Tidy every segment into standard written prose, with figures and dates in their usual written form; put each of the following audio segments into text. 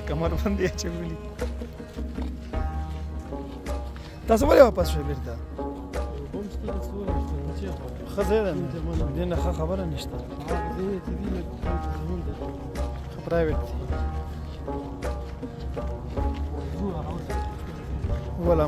कमरबंदी चवली تاسو ولې واپس شوئ بیرته ښه ځای ده دې نه ښه خبره نشته ښه پرایویټ دی ولا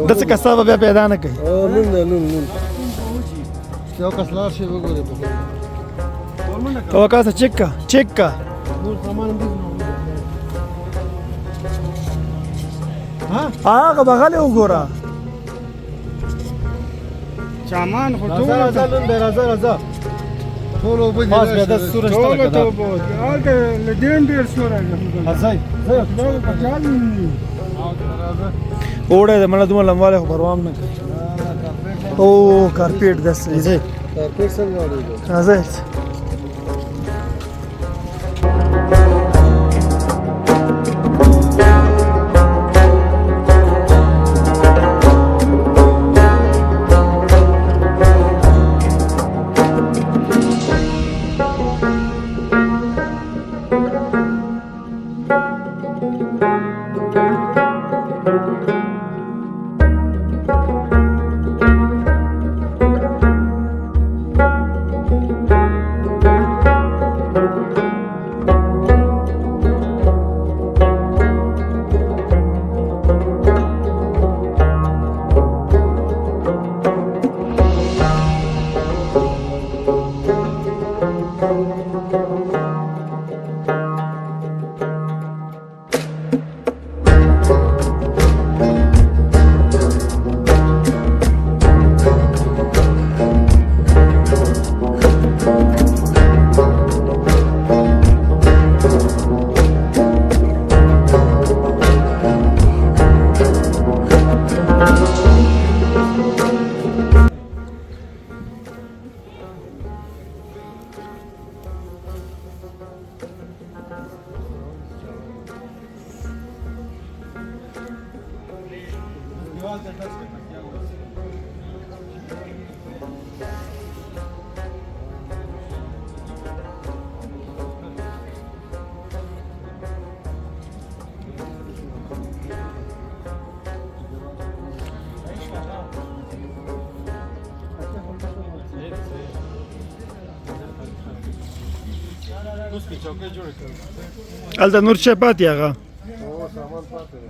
داسې کسا به بیا پیدا نه کوي نون یو کس لاړ شي وګورې تو کاسه چیک کا نور سامان هغه بغل وګوره سامان خو راځه ټول وبدي خاص به د سورج ته ټول هغه لدین ډیر سورج ځای راځي اوړه د مړه دومره لمواله خو پروام نه کوي او کارپیټ داسې ځای کارپیټ څنګه وړي راځي هلته نور څه پاتې هغه سامان پاتې دی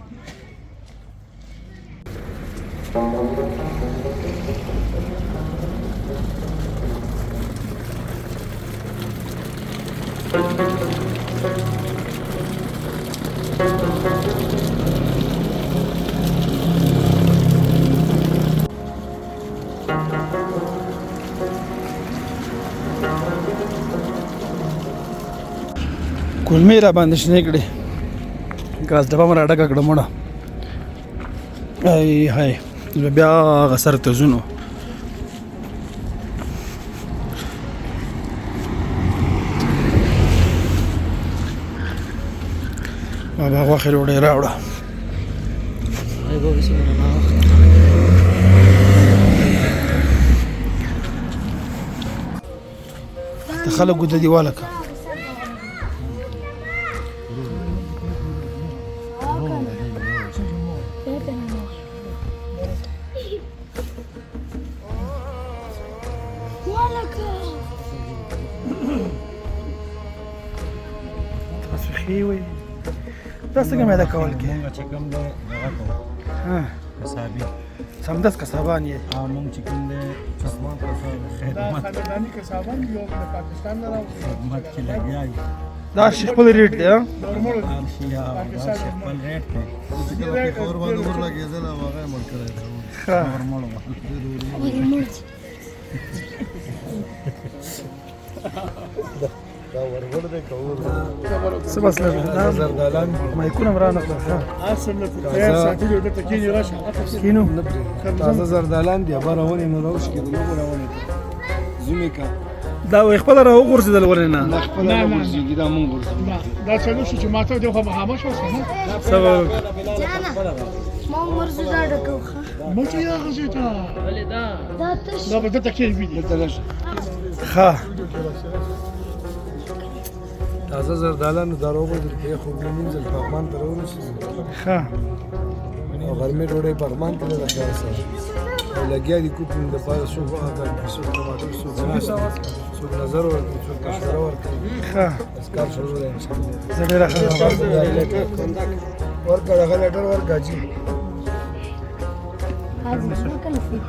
کلمې را باندې شنې کړې ګاز ډبه مې راډکه کړه مړه ای هی بیا هغه سر ته ځو نو بابا غوښې ډوډۍ راوړه د خلکو د دیواله که تاسو ښې وئ دا څنګه معده کول کې چې کوم دی هغه کوو حسابي سمدست کسابان یې مونږ چې کوم دی چشمان خدمت خاندانی کسابان یو د پاکستان نه راوځي خدمت کې لګیا یو دا شي خپل ریټ دی ها نورمال حال شي یا دا شي خپل ریټ دی چې کله په اور باندې ور لګېدل هغه عمل کړی ښه نورمال دا ورور دی کور څه مسله ده زردالان مایکونه هم رانغله ښه اصل له تیار ساتلو د تکینی راشه کینو تازه زردالان دی بارونه نو راوش کې نو راونه زومې کا دا وي خپل را وغورځېدل ولې نه خپل راوځي دا مونږ ورسو دا څنګه شو چې ماته د خامه شو څنګه سبب ما مرزو دا ډکوخه مو چې یا غزیتا دا تش دا به د تکینی ویډیو ښه تازه زردالان دروغو د کې خو نیم ځل پغمان ته ورسې ښه او غرمه ډوډۍ پغمان ته لګیا سره او لګیا دي کوپین د پاره شو هغه څو ټماټر څو څو نظر ورکړي څو کشمیر ورکړي ښه اسکار شروع ده ان شاء الله زه ډېره ښه خبر ورکړه هغه لټر ورکاږي حاضر ما كان فيه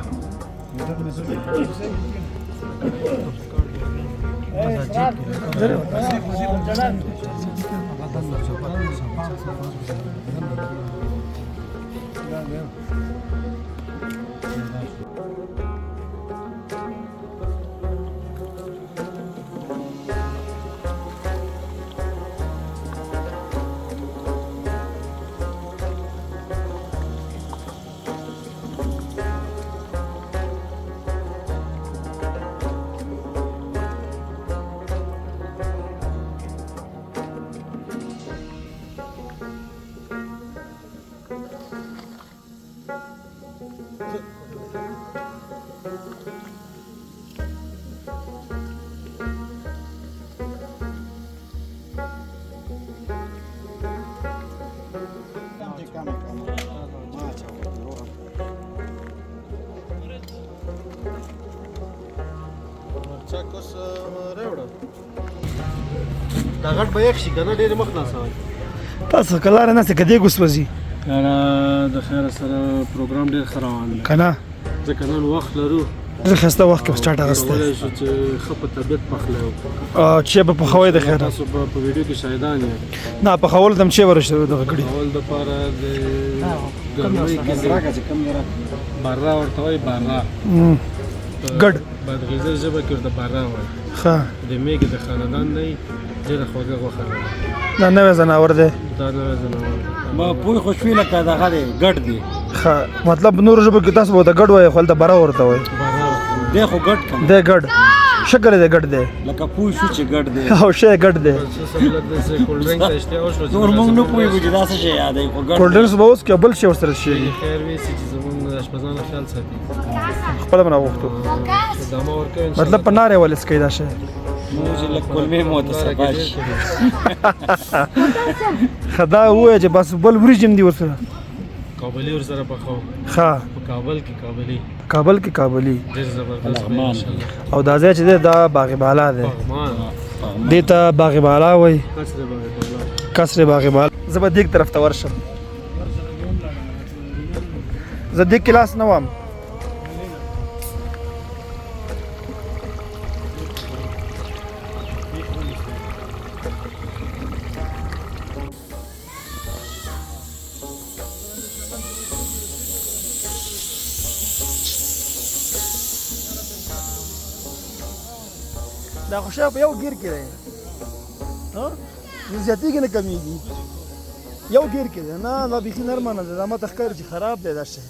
دا غټ به یک شي کنه ډېر مخ نه سوي تاسو کلاره نه څه کدی ګوسوځي د خیر سره پروګرام ډیر خروان دی کنه ځکه نن وخت لرو زه خسته وخت کې سٹارټ اغسته کولای شو چې خپه طبيعت پخلو چې په خوې د خیر تاسو په ویډیو کې شاهدان یې نه په خول دم چې ورشه دغه کړي اول د پاره د ګرمۍ کې بارا ورته وای بارا ګډ بعد غذا ژبه کې ورته بارا وای ښه د میګ د خاندان نه ډېر خوږه غوښه دا نوې زناور دی دا نه زنه ما پوی خوشوي لکه دا غړي ګډ دی ښه مطلب نور ژبه کې تاسو به د ګډ وای خپل د بره ورته وای بارا دی خو ګډ کنه دی ګډ شکر دی ګډ دی لکه پوی شو چې ګډ دی او شی ګډ دی څه سره د کول ډرینګ ته اشتیا او شو نور مونږ نه پوی وځي دا څه شي یادې خو ګډ کول ډرینګس به اوس کې بل شی ورسره شي خیر وي چې زمون اشپزانه خیال ساتي خپل منه وختو دمه ورکه مطلب په ناره ولې سکې دا شی موږ له کلمې مو ته سباش خدا وای چې بس بل ورجم دی ورسره کابلی ور سره پخاو ښه په کابل کې کابلی کابل کې کابلی ډېر زبردست دی ماشاءالله او دا ځای چې دی دا باغ بالا دی پغمان دې ته باغ بالا وای قصر باندې کسر باغ بالا زه به دیګ طرف ته ورشم زه دیګ کلاس نه وام دا خو شاپ یو ګیر کې دی ها زیاتېږي نه کمیږي یو ګیر کې دی نه دا بیخي نرمه نه ده دا ماته ښکاري چې خراب دی دا شی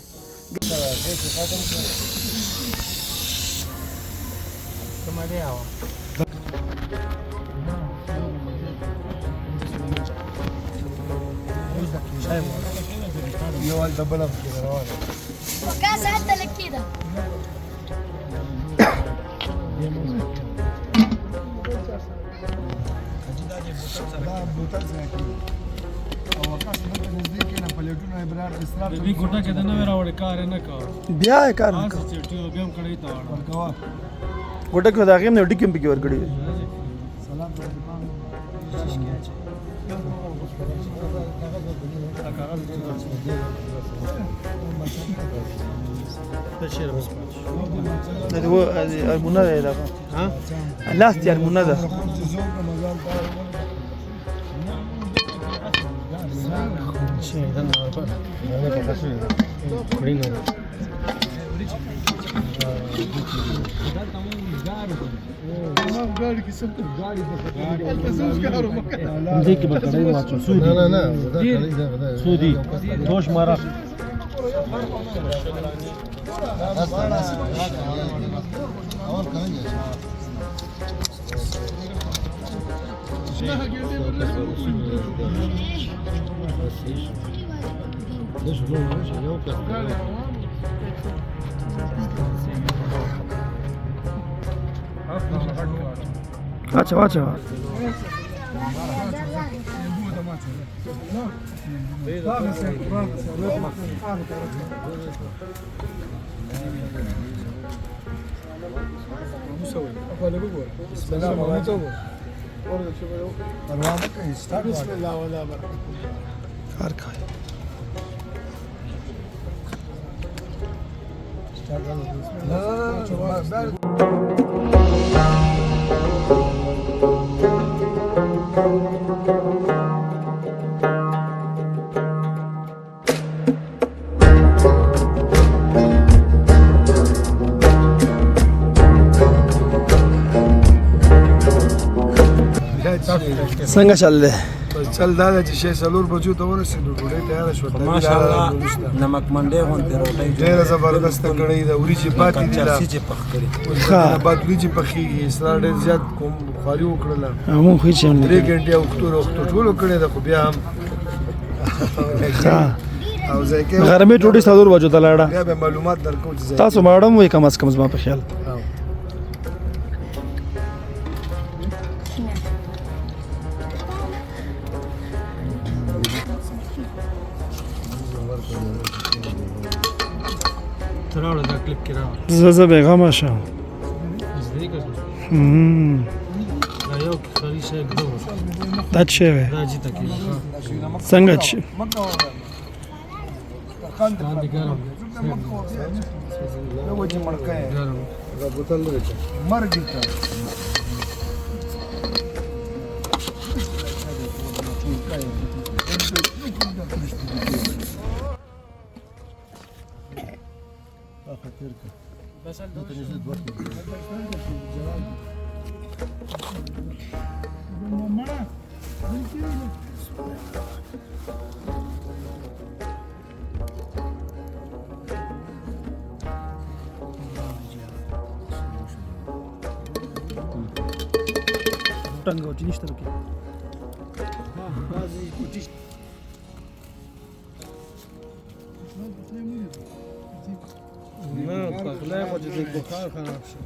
یو هلته بله پکې روانه Casa alta le queda. دا بوتل ځای کې او وقاص دلته نږدې کېنه پلیټونه یې برار اسراف د دې ګوټه کې د نه راوړې کار یې نه کوه بیا یې کار نه هسې چټي بیا هم کړی ته واړه ورکوه ګوټه کې د هغې هم ډیکې هم پکې ورکړي دي سلام دا هو المونه ده دا ها لاست یې المونه ده سودی توش مارا واچه واچه بسم الله بسم الله ولا بركه کار کوي څنګه چل دی چل دا چې شی سلور بجو ته ورسېدو ډوډۍ تیاره شوه ماشاءالله نمک منډې غوندې روټۍ ډېره زبردسته کړۍ ده وریجې پاتې دي دا چرسي چې پخ کړي بعد وریجې پخېږي اسرا ډېر زیات کوم خواري وکړله مونږ هېڅ هم نه 3 ګنټې اوښتو ټولو کړې ده خو بیا هم او ځای کې غرمې ډوډۍ څلور بجو ته لاړه بیا به معلومات درکوم چې ځای تاسو ماړه مو کم از کم زما په خیال تراوړه دا کلیپ کې راوړه زه بېغمه شم زده که دا یو خالي شی ګدو دا څه شی وی دا جیته کې څنګه چې باندې ګرم نه وجه مړکه یې ګرم دا بوتل لري مرګ ته ټنګ او چې نشته پکې نه پخلی خو چې د بخار خراب شي